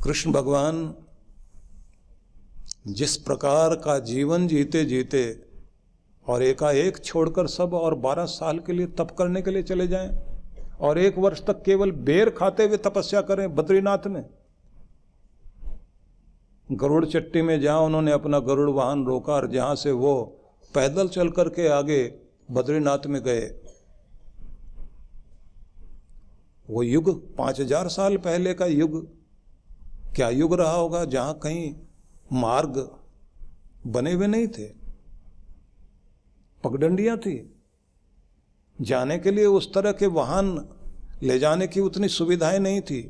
कृष्ण भगवान जिस प्रकार का जीवन जीते जीते और एकाएक छोड़कर सब और 12 साल के लिए तप करने के लिए चले जाएं और 1 वर्ष तक केवल बेर खाते हुए तपस्या करें बद्रीनाथ में। गरुड़ चट्टी में जहां उन्होंने अपना गरुड़ वाहन रोका और जहां से वो पैदल चल करके आगे बद्रीनाथ में गए, वो युग 5000 साल पहले का युग क्या युग रहा होगा, जहां कहीं मार्ग बने हुए नहीं थे, पगडंडियां थी, जाने के लिए उस तरह के वाहन ले जाने की उतनी सुविधाएं नहीं थी,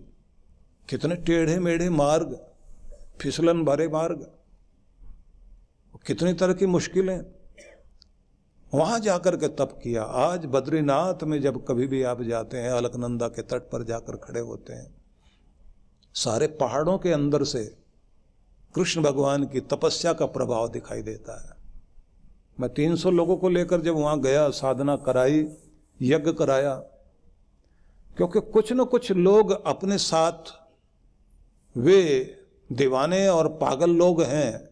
कितने टेढ़े मेढ़े मार्ग, फिसलन भरे मार्ग, कितनी तरह की मुश्किलें, वहां जाकर के तप किया। आज बद्रीनाथ में जब कभी भी आप जाते हैं, अलकनंदा के तट पर जाकर खड़े होते हैं, सारे पहाड़ों के अंदर से कृष्ण भगवान की तपस्या का प्रभाव दिखाई देता है। मैं 300 लोगों को लेकर जब वहां गया, साधना कराई, यज्ञ कराया, क्योंकि कुछ न कुछ लोग अपने साथ वे दीवाने और पागल लोग हैं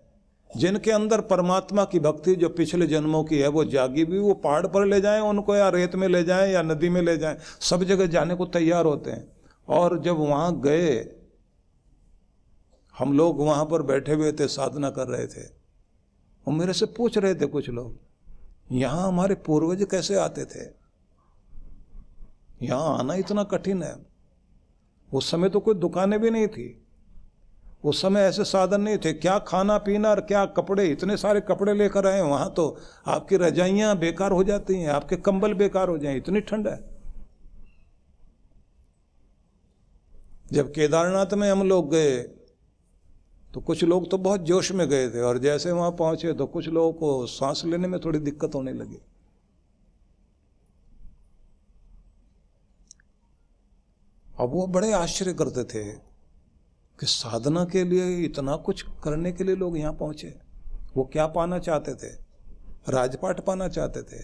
जिनके अंदर परमात्मा की भक्ति जो पिछले जन्मों की है वो जागी भी, वो पहाड़ पर ले जाएं उनको, या रेत में ले जाएं या नदी में ले जाएं, सब जगह जाने को तैयार होते हैं। और जब वहां गए, हम लोग वहां पर बैठे हुए थे, साधना कर रहे थे, और मेरे से पूछ रहे थे कुछ लोग, यहां हमारे पूर्वज कैसे आते थे, यहां आना इतना कठिन है। उस समय तो कोई दुकानें भी नहीं थी, उस समय ऐसे साधन नहीं थे, क्या खाना पीना और क्या कपड़े, इतने सारे कपड़े लेकर आए, वहां तो आपकी रजाइयां बेकार हो जाती हैं, आपके कंबल बेकार हो जाएं, इतनी ठंड है। जब केदारनाथ में हम लोग गए तो कुछ लोग तो बहुत जोश में गए थे, और जैसे वहां पहुंचे तो कुछ लोगों को सांस लेने में थोड़ी दिक्कत होने लगी। अब वो बड़े आश्चर्य करते थे कि साधना के लिए इतना कुछ करने के लिए लोग यहां पहुंचे। वो क्या पाना चाहते थे? राजपाट पाना चाहते थे।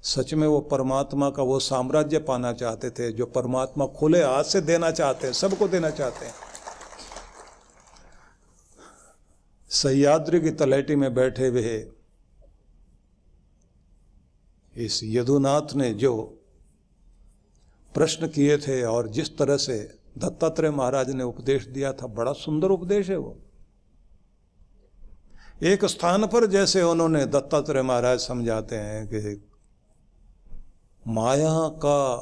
सच में वो परमात्मा का वो साम्राज्य पाना चाहते थे जो परमात्मा खुले हाथ से देना चाहते हैं, सबको देना चाहते हैं। सह्याद्री की तलहटी में बैठे हुए इस यदुनाथ ने जो प्रश्न किए थे और जिस तरह से दत्तात्रेय महाराज ने उपदेश दिया था, बड़ा सुंदर उपदेश है वो। एक स्थान पर जैसे उन्होंने, दत्तात्रेय महाराज समझाते हैं कि माया का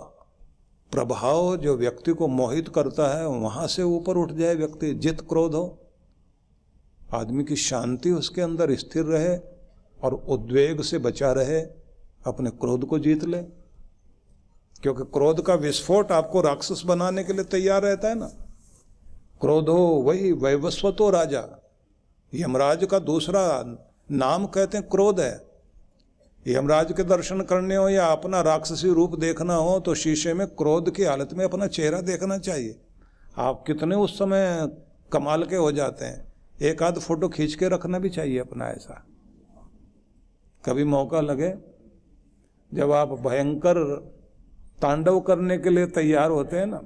प्रभाव जो व्यक्ति को मोहित करता है, वहां से ऊपर उठ जाए व्यक्ति, जित क्रोध हो, आदमी की शांति उसके अंदर स्थिर रहे और उद्वेग से बचा रहे, अपने क्रोध को जीत ले, क्योंकि क्रोध का विस्फोट आपको राक्षस बनाने के लिए तैयार रहता है ना। क्रोधो वही वैवस्वतो राजा, यमराज का दूसरा नाम कहते हैं क्रोध है। यमराज के दर्शन करने हो या अपना राक्षसी रूप देखना हो तो शीशे में क्रोध की हालत में अपना चेहरा देखना चाहिए। आप कितने उस समय कमाल के हो जाते हैं। एक आध फोटो खींच के रखना भी चाहिए अपना, ऐसा कभी मौका लगे जब आप भयंकर तांडव करने के लिए तैयार होते हैं ना।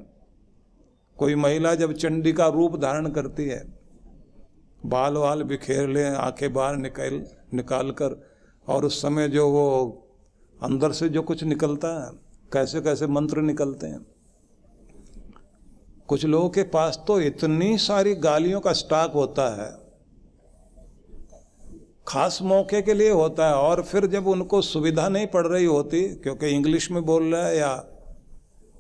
कोई महिला जब चंडी का रूप धारण करती है, बाल वाल बिखेर ले, आंखें बाहर निकाल कर, और उस समय जो वो अंदर से जो कुछ निकलता है, कैसे कैसे मंत्र निकलते हैं। कुछ लोगों के पास तो इतनी सारी गालियों का स्टॉक होता है, खास मौके के लिए होता है, और फिर जब उनको सुविधा नहीं पड़ रही होती, क्योंकि इंग्लिश में बोल रहा है या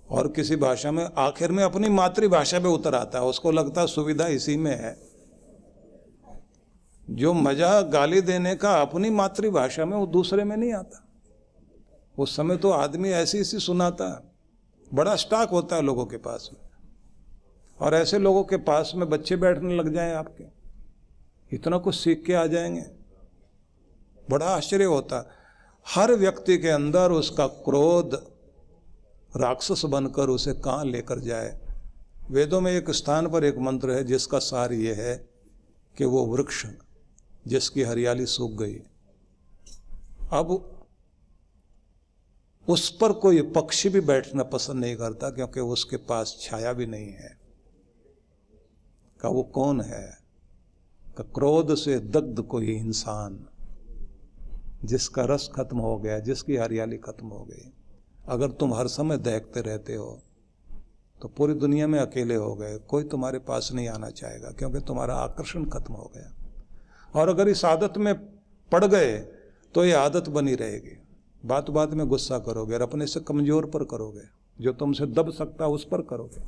और किसी भाषा में, आखिर में अपनी मातृभाषा में उतर आता है। उसको लगता है सुविधा इसी में है। जो मजा गाली देने का अपनी मातृभाषा में, वो दूसरे में नहीं आता। उस समय तो आदमी ऐसी ऐसी सुनाता है, बड़ा स्टॉक होता है लोगों के पास में। और ऐसे लोगों के पास में बच्चे बैठने लग जाएं आपके, इतना कुछ सीख के आ जाएंगे, बड़ा आश्चर्य होता। हर व्यक्ति के अंदर उसका क्रोध राक्षस बनकर उसे कहाँ लेकर जाए। वेदों में एक स्थान पर एक मंत्र है जिसका सार ये है कि वो वृक्ष जिसकी हरियाली सूख गई, अब उस पर कोई पक्षी भी बैठना पसंद नहीं करता, क्योंकि उसके पास छाया भी नहीं है। का वो कौन है? का क्रोध से दग्ध कोई इंसान, जिसका रस खत्म हो गया, जिसकी हरियाली खत्म हो गई। अगर तुम हर समय दहकते रहते हो तो पूरी दुनिया में अकेले हो गए, कोई तुम्हारे पास नहीं आना चाहेगा, क्योंकि तुम्हारा आकर्षण खत्म हो गया। और अगर इस आदत में पड़ गए तो ये आदत बनी रहेगी। बात बात में गुस्सा करोगे और अपने से कमजोर पर करोगे, जो तुमसे दब सकता है उस पर करोगे,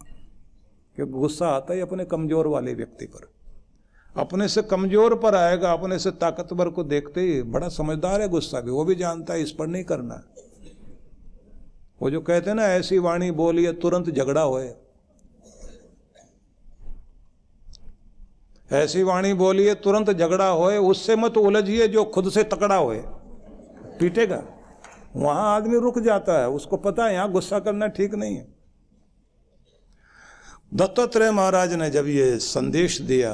क्योंकि गुस्सा आता ही अपने कमजोर वाले व्यक्ति पर। अपने से कमजोर पर आएगा, अपने से ताकतवर को देखते ही, बड़ा समझदार है गुस्सा भी, वो भी जानता है इस पर नहीं करना। वो जो कहते हैं ना, ऐसी वाणी बोलिए तुरंत झगड़ा होए, ऐसी वाणी बोलिए तुरंत झगड़ा होए, उससे मत उलझिए जो खुद से तकड़ा होए, पीटेगा। वहां आदमी रुक जाता है, उसको पता है यहां गुस्सा करना ठीक नहीं है। दत्तात्रेय महाराज ने जब ये संदेश दिया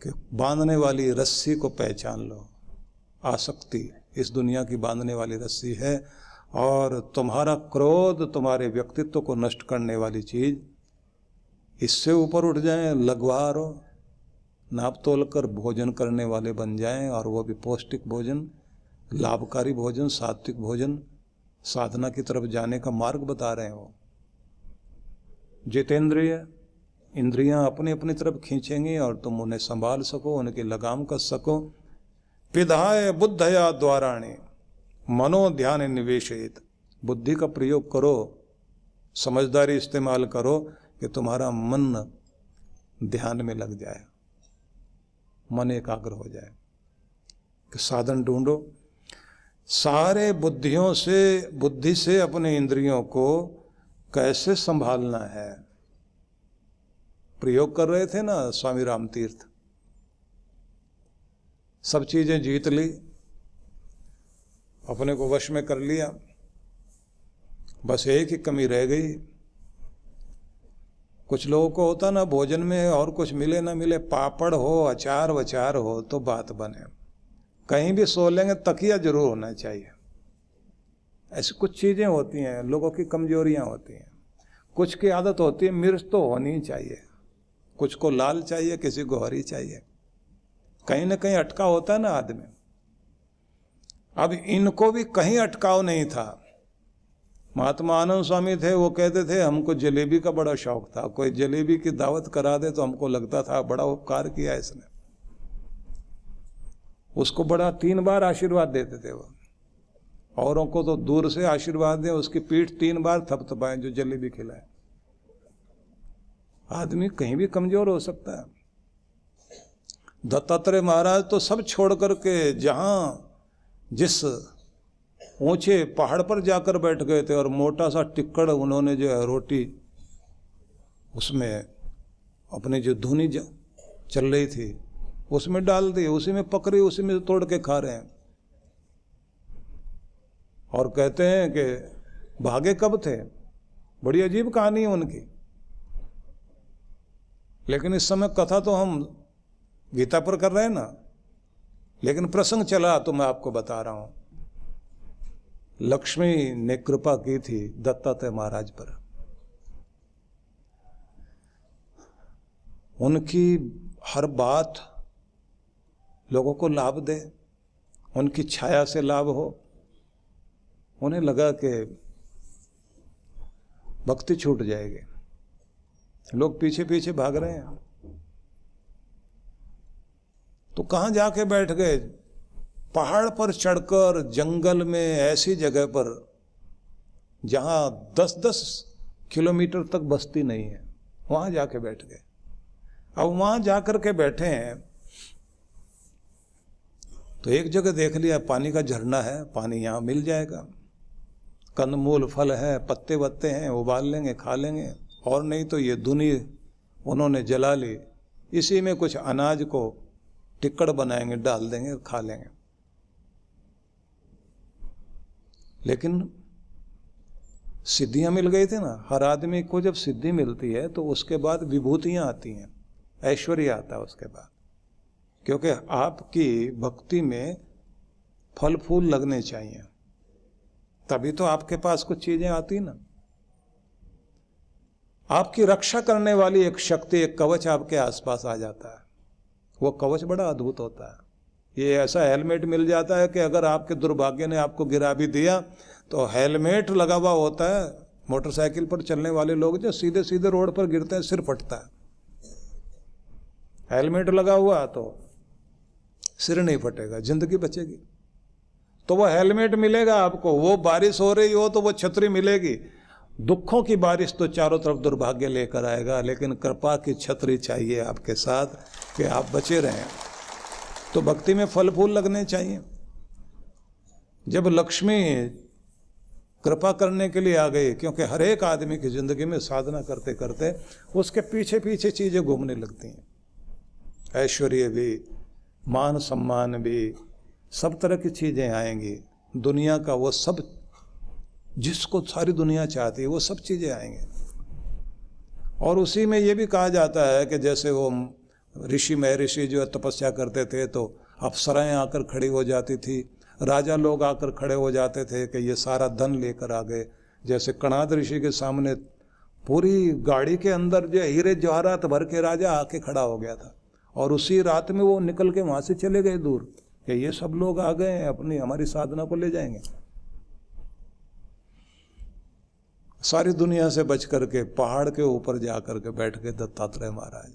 कि बांधने वाली रस्सी को पहचान लो, आसक्ति इस दुनिया की बांधने वाली रस्सी है, और तुम्हारा क्रोध तुम्हारे व्यक्तित्व को नष्ट करने वाली चीज, इससे ऊपर उठ जाएं, लगवारो नाप तोल कर भोजन करने वाले बन जाएं, और वो भी पौष्टिक भोजन, लाभकारी भोजन, सात्विक भोजन, साधना की तरफ जाने का मार्ग बता रहे हैं वो। जितेंद्रिय इंद्रियां अपनी अपनी तरफ खींचेंगी और तुम उन्हें संभाल सको, उनकी लगाम कस सको। पिधाय बुद्धया द्वाराणे मनो ध्यान निवेशित, बुद्धि का प्रयोग करो, समझदारी इस्तेमाल करो कि तुम्हारा मन ध्यान में लग जाए, मन एकाग्र हो जाए। कि साधन ढूंढो, सारे बुद्धि से अपने इंद्रियों को कैसे संभालना है प्रयोग कर रहे थे ना स्वामी राम तीर्थ। सब चीजें जीत ली, अपने को वश में कर लिया, बस एक ही कमी रह गई। कुछ लोगों को होता ना, भोजन में और कुछ मिले ना मिले, पापड़ हो, अचार वचार हो तो बात बने, कहीं भी सो लेंगे, तकिया जरूर होना चाहिए। ऐसी कुछ चीजें होती हैं, लोगों की कमजोरियां होती हैं। कुछ की आदत होती है मिर्च तो होनी ही चाहिए, कुछ को लाल चाहिए, किसी को हरी चाहिए, कहीं ना कहीं अटका होता है ना आदमी। अब इनको भी कहीं अटकाव नहीं था। महात्मा आनंद स्वामी थे, वो कहते थे हमको जलेबी का बड़ा शौक था, कोई जलेबी की दावत करा दे तो हमको लगता था बड़ा उपकार किया इसने। उसको बड़ा 3 बार आशीर्वाद देते थे वो, औरों को तो दूर से आशीर्वाद दें, उसकी पीठ 3 बार थपथपाएं जो जलेबी खिलाए। आदमी कहीं भी कमजोर हो सकता है। दत्तात्रेय महाराज तो सब छोड़ करके जहां जिस ऊंचे पहाड़ पर जाकर बैठ गए थे, और मोटा सा टिक्कड़ उन्होंने जो है रोटी उसमें अपनी जो धुनी चल रही थी उसमें डाल दी, उसी में पकड़ी, उसी में तोड़ के खा रहे हैं। और कहते हैं कि भागे कब थे, बड़ी अजीब कहानी है उनकी। लेकिन इस समय कथा तो हम गीता पर कर रहे हैं ना, लेकिन प्रसंग चला तो मैं आपको बता रहा हूं। लक्ष्मी ने कृपा की थी दत्तात्रेय महाराज पर, उनकी हर बात लोगों को लाभ दे, उनकी छाया से लाभ हो। उन्हें लगा कि भक्ति छूट जाएगी, लोग पीछे पीछे भाग रहे हैं, तो कहां जाके बैठ गए? पहाड़ पर चढ़कर जंगल में ऐसी जगह पर जहां 10-10 किलोमीटर तक बस्ती नहीं है, वहां जाके बैठ गए। अब वहां जाकर के बैठे हैं तो एक जगह देख लिया पानी का झरना है, पानी यहां मिल जाएगा, कंदमूल फल है, पत्ते वत्ते हैं, उबाल लेंगे खा लेंगे, और नहीं तो ये धुनी उन्होंने जला ली, इसी में कुछ अनाज को टिक्कड़ बनाएंगे, डाल देंगे, खा लेंगे। लेकिन सिद्धियां मिल गई थी ना। हर आदमी को जब सिद्धि मिलती है तो उसके बाद विभूतियां आती हैं, ऐश्वर्य आता है उसके बाद, क्योंकि आपकी भक्ति में फल फूल लगने चाहिए, तभी तो आपके पास कुछ चीजें आती ना। आपकी रक्षा करने वाली एक शक्ति, एक कवच आपके आसपास आ जाता है। वो कवच बड़ा अद्भुत होता है। ये ऐसा हेलमेट मिल जाता है कि अगर आपके दुर्भाग्य ने आपको गिरा भी दिया तो हेलमेट लगा हुआ होता है। मोटरसाइकिल पर चलने वाले लोग जो सीधे सीधे रोड पर गिरते हैं, सिर फटता है। हेलमेट लगा हुआ तो सिर नहीं फटेगा, जिंदगी बचेगी। तो वो हेलमेट मिलेगा आपको, वो बारिश हो रही हो तो वो छतरी मिलेगी। दुखों की बारिश तो चारों तरफ दुर्भाग्य लेकर आएगा, लेकिन कृपा की छतरी चाहिए आपके साथ कि आप बचे रहें। तो भक्ति में फल फूल लगने चाहिए। जब लक्ष्मी कृपा करने के लिए आ गई, क्योंकि हर एक आदमी की जिंदगी में साधना करते करते उसके पीछे पीछे चीजें घूमने लगती हैं। ऐश्वर्य भी, मान सम्मान भी, सब तरह की चीजें आएंगी। दुनिया का वो सब, जिसको सारी दुनिया चाहती है, वो सब चीजें आएंगी। और उसी में ये भी कहा जाता है कि जैसे वो ऋषि महर्षि जो तपस्या करते थे तो अप्सराएं आकर खड़ी हो जाती थी, राजा लोग आकर खड़े हो जाते थे कि ये सारा धन लेकर आ गए। जैसे कणाद ऋषि के सामने पूरी गाड़ी के अंदर जो हीरे जवाहरात भर के राजा आके खड़ा हो गया था, और उसी रात में वो निकल के वहां से चले गए दूर कि ये सब लोग आ गए हैं, अपनी हमारी साधना को ले जाएंगे। सारी दुनिया से बच करके पहाड़ के ऊपर जाकर के बैठ गए दत्तात्रेय महाराज।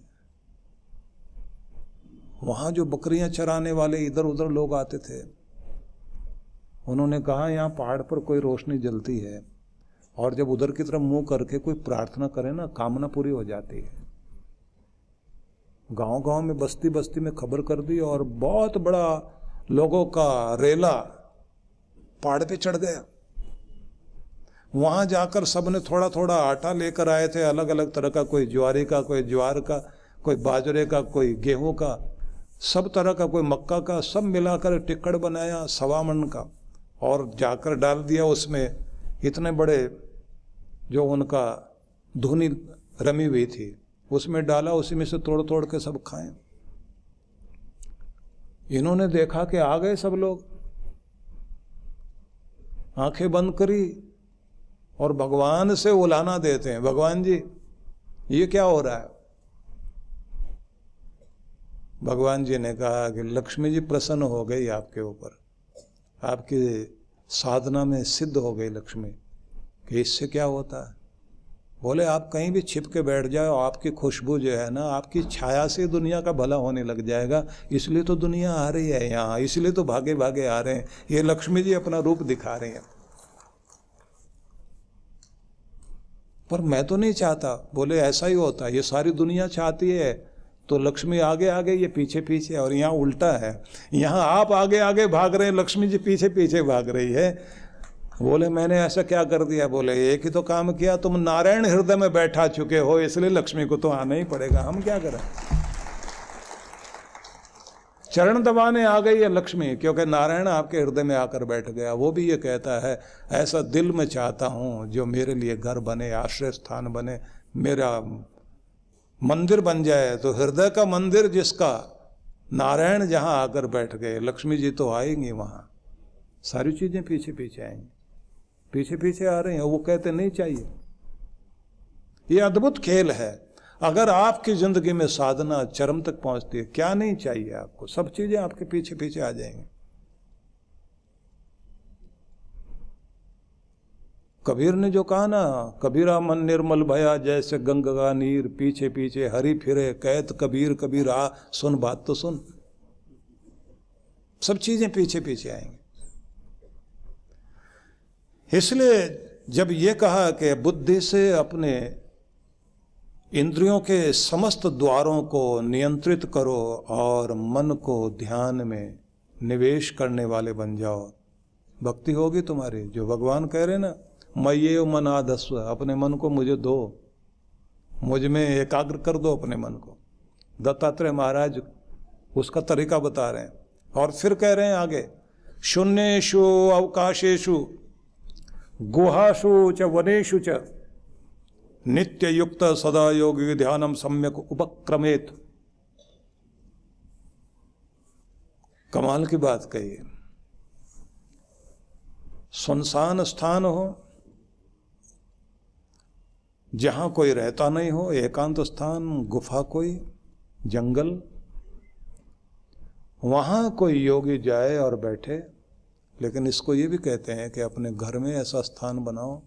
वहां जो बकरियां चराने वाले इधर उधर लोग आते थे, उन्होंने कहा यहाँ पहाड़ पर कोई रोशनी जलती है, और जब उधर की तरफ मुंह करके कोई प्रार्थना करे ना, कामना पूरी हो जाती है। गांव गांव में, बस्ती बस्ती में खबर कर दी, और बहुत बड़ा लोगों का रेला पहाड़ पे चढ़ गया। वहां जाकर सबने थोड़ा थोड़ा आटा लेकर आए थे, अलग अलग तरह का, कोई ज्वारे का, कोई ज्वार का, कोई बाजरे का, कोई गेहूं का, सब तरह का, कोई मक्का का, सब मिलाकर टिक्कड़ बनाया 1.25 मन का, और जाकर डाल दिया उसमें। इतने बड़े जो उनका धुनी रमी हुई थी उसमें डाला, उसी में से तोड़ तोड़ के सब खाएं। इन्होंने देखा कि आ गए सब लोग, आंखें बंद करी और भगवान से उलाना देते हैं, भगवान जी ये क्या हो रहा है। भगवान जी ने कहा कि लक्ष्मी जी प्रसन्न हो गई आपके ऊपर, आपकी साधना में सिद्ध हो गई लक्ष्मी। कि इससे क्या होता है? बोले आप कहीं भी छिप के बैठ जाओ, आपकी खुशबू जो है ना, आपकी छाया से दुनिया का भला होने लग जाएगा। इसलिए तो दुनिया आ रही है यहाँ, इसलिए तो भागे भागे आ रहे हैं। ये लक्ष्मी जी अपना रूप दिखा रही हैं। पर मैं तो नहीं चाहता। बोले ऐसा ही होता है, ये सारी दुनिया चाहती है तो लक्ष्मी आगे आगे, ये पीछे पीछे, और यहाँ उल्टा है। यहाँ आप आगे आगे भाग रहे हैं, लक्ष्मी जी पीछे पीछे भाग रही है। बोले मैंने ऐसा क्या कर दिया? बोले एक ही तो काम किया, तुम नारायण हृदय में बैठा चुके हो, इसलिए लक्ष्मी को तो आना ही पड़ेगा, हम क्या करें। चरण दबाने आ गई है लक्ष्मी, क्योंकि नारायण आपके हृदय में आकर बैठ गया। वो भी ये कहता है ऐसा दिल में चाहता हूँ जो मेरे लिए घर बने, आश्रय स्थान बने, मेरा मंदिर बन जाए। तो हृदय का मंदिर जिसका, नारायण जहाँ आकर बैठ गए, लक्ष्मी जी तो आएंगी वहाँ। सारी चीजें पीछे पीछे आएंगी, पीछे पीछे आ रही हैं। वो कहते नहीं चाहिए। ये अद्भुत खेल है। अगर आपकी जिंदगी में साधना चरम तक पहुंचती है, क्या नहीं चाहिए आपको, सब चीजें आपके पीछे पीछे आ जाएंगी। कबीर ने जो कहा ना, कबीरा मन निर्मल भया जैसे गंगा का नीर, पीछे पीछे हरि फिरे कहत कबीर, कबीर आ सुन बात तो सुन। सब चीजें पीछे पीछे आएंगी। इसलिए जब ये कहा कि बुद्धि से अपने इंद्रियों के समस्त द्वारों को नियंत्रित करो और मन को ध्यान में निवेश करने वाले बन जाओ, भक्ति होगी तुम्हारी। जो भगवान कह रहे ना, मय्ये मनाधस्व, अपने मन को मुझे दो, मुझ में एकाग्र कर दो अपने मन को। दत्तात्रेय महाराज उसका तरीका बता रहे हैं। और फिर कह रहे हैं आगे, शून्येषु अवकाशेषु गुहासु च वनेषु च नित्य युक्त सदा योगी ध्यानम सम्यक उपक्रमेत। कमाल की बात कही है। सुनसान स्थान हो, जहाँ कोई रहता नहीं हो, एकांत स्थान, गुफा कोई, जंगल, वहाँ कोई योगी जाए और बैठे। लेकिन इसको ये भी कहते हैं कि अपने घर में ऐसा स्थान बनाओ,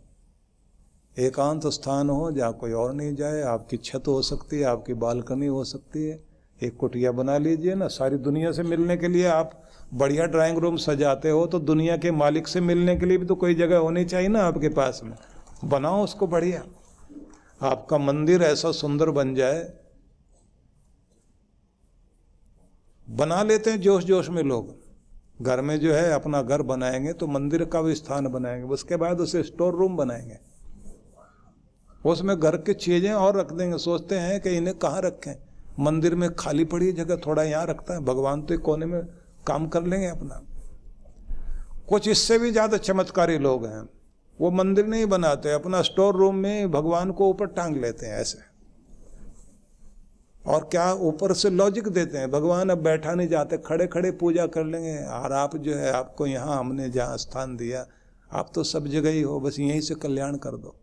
एकांत स्थान हो जहाँ कोई और नहीं जाए। आपकी छत हो सकती है, आपकी बालकनी हो सकती है, एक कुटिया बना लीजिए ना। सारी दुनिया से मिलने के लिए आप बढ़िया ड्राइंग रूम सजाते हो तो दुनिया के मालिक से मिलने के लिए भी तो कोई जगह होनी चाहिए ना आपके पास में। बनाओ उसको बढ़िया, आपका मंदिर ऐसा सुंदर बन जाए। बना लेते हैं जोश जोश में लोग, घर में जो है अपना घर बनाएंगे तो मंदिर का भी स्थान बनाएंगे, उसके बाद उसे स्टोर रूम बनाएंगे, उसमें घर की चीजें और रख देंगे। सोचते हैं कि इन्हें कहाँ रखें, मंदिर में खाली पड़ी जगह थोड़ा यहाँ रखता है, भगवान तो एक कोने में काम कर लेंगे अपना। कुछ इससे भी ज्यादा चमत्कारी लोग हैं, वो मंदिर नहीं बनाते, अपना स्टोर रूम में भगवान को ऊपर टांग लेते हैं ऐसे, और क्या ऊपर से लॉजिक देते हैं, भगवान अब बैठा नहीं जाते, खड़े खड़े पूजा कर लेंगे। और आप जो है, आपको यहाँ हमने जहाँ स्थान दिया, आप तो सब जगह ही हो, बस यहीं से कल्याण कर दो।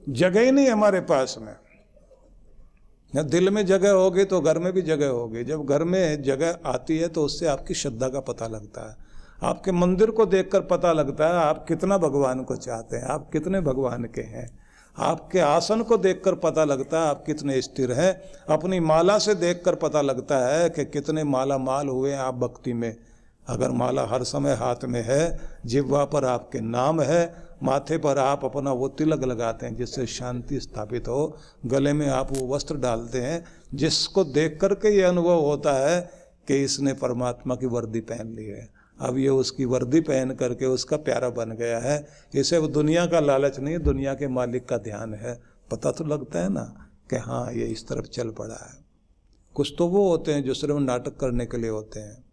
जगह ही नहीं हमारे पास में। दिल में जगह होगी तो घर में भी जगह होगी। जब घर में जगह आती है तो उससे आपकी श्रद्धा का पता लगता है, आपके मंदिर को देखकर पता लगता है आप कितना भगवान को चाहते हैं, आप कितने भगवान के हैं। आपके आसन को देखकर पता लगता है आप कितने स्थिर हैं। अपनी माला से देखकर पता लगता है कि कितने माला माल हुए हैं आप भक्ति में। अगर माला हर समय हाथ में है, जिह्वा पर आपके नाम है, माथे पर आप अपना वो तिलक लगाते हैं जिससे शांति स्थापित हो, गले में आप वो वस्त्र डालते हैं जिसको देख करके ये अनुभव होता है कि इसने परमात्मा की वर्दी पहन ली है, अब ये उसकी वर्दी पहन करके उसका प्यारा बन गया है। इसे वो दुनिया का लालच नहीं, दुनिया के मालिक का ध्यान है। पता तो लगता है ना कि हाँ ये इस तरफ चल पड़ा है। कुछ तो वो होते हैं जो सिर्फ नाटक करने के लिए होते हैं।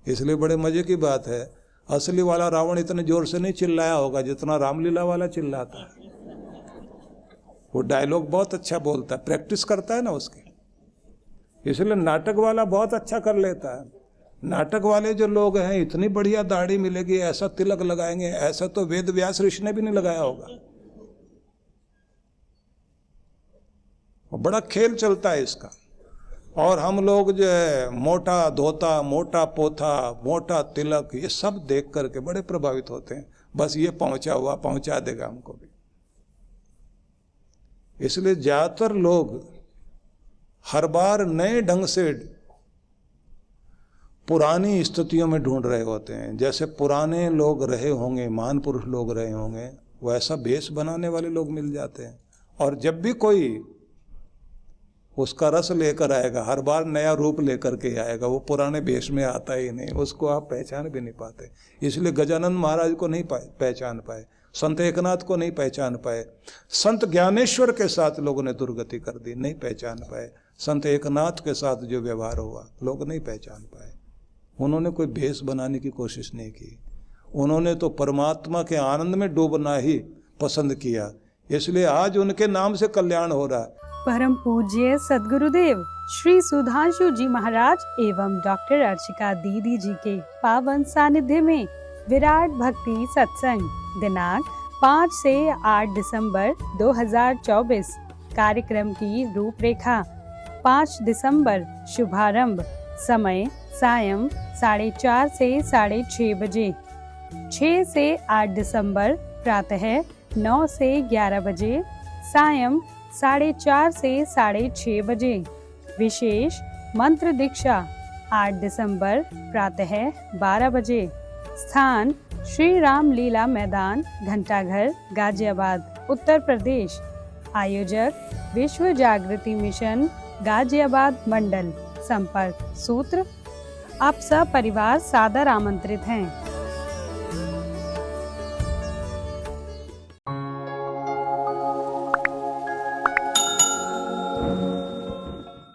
इसलिए बड़े मजे की बात है, असली वाला रावण इतने जोर से नहीं चिल्लाया होगा जितना रामलीला वाला चिल्लाता है। वो डायलॉग बहुत अच्छा बोलता है, प्रैक्टिस करता है ना उसकी, इसलिए नाटक वाला बहुत अच्छा कर लेता है। नाटक वाले जो लोग हैं, इतनी बढ़िया दाढ़ी मिलेगी, ऐसा तिलक लगाएंगे, ऐसा तो वेद व्यास ऋषि ने भी नहीं लगाया होगा। बड़ा खेल चलता है इसका। और हम लोग जो है मोटा धोता, मोटा पोथा, मोटा तिलक, ये सब देख करके बड़े प्रभावित होते हैं, बस ये पहुंचा हुआ पहुंचा देगा हमको भी। इसलिए ज्यादातर लोग हर बार नए ढंग से पुरानी स्थितियों में ढूंढ रहे होते हैं। जैसे पुराने लोग रहे होंगे, महान पुरुष लोग रहे होंगे, वैसा भेष बनाने वाले लोग मिल जाते हैं। और जब भी कोई उसका रस लेकर आएगा, हर बार नया रूप लेकर के आएगा, वो पुराने भेष में आता ही नहीं, उसको आप पहचान भी नहीं पाते। इसलिए गजानंद महाराज को नहीं पहचान पाए, संत एकनाथ को नहीं पहचान पाए, संत ज्ञानेश्वर के साथ लोगों ने दुर्गति कर दी, नहीं पहचान पाए। संत एकनाथ के साथ जो व्यवहार हुआ लोग नहीं पहचान पाए। उन्होंने कोई भेष बनाने की कोशिश नहीं की, उन्होंने तो परमात्मा के आनंद में डूबना ही पसंद किया, इसलिए आज उनके नाम से कल्याण हो रहा है। परम पूज्य सद्गुरुदेव श्री सुधांशु जी महाराज एवं डॉक्टर अर्चिका दीदी जी के पावन सानिध्य में विराट भक्ति सत्संग दिनांक 5 से 8 दिसंबर 2024 कार्यक्रम की रूपरेखा। 5 दिसंबर शुभारंभ, समय सायं 4:30 से 6:30 बजे। 6 से 8 दिसंबर प्रातः 9 से 11 बजे, सायं 4:30 से 6:30 बजे। विशेष मंत्र दीक्षा 8 दिसंबर प्रातः 12 बजे। स्थान श्री राम लीला मैदान, घंटाघर, गाजियाबाद, उत्तर प्रदेश। आयोजक विश्व जागृति मिशन, गाजियाबाद मंडल। संपर्क सूत्र। आप सब परिवार सादर आमंत्रित हैं।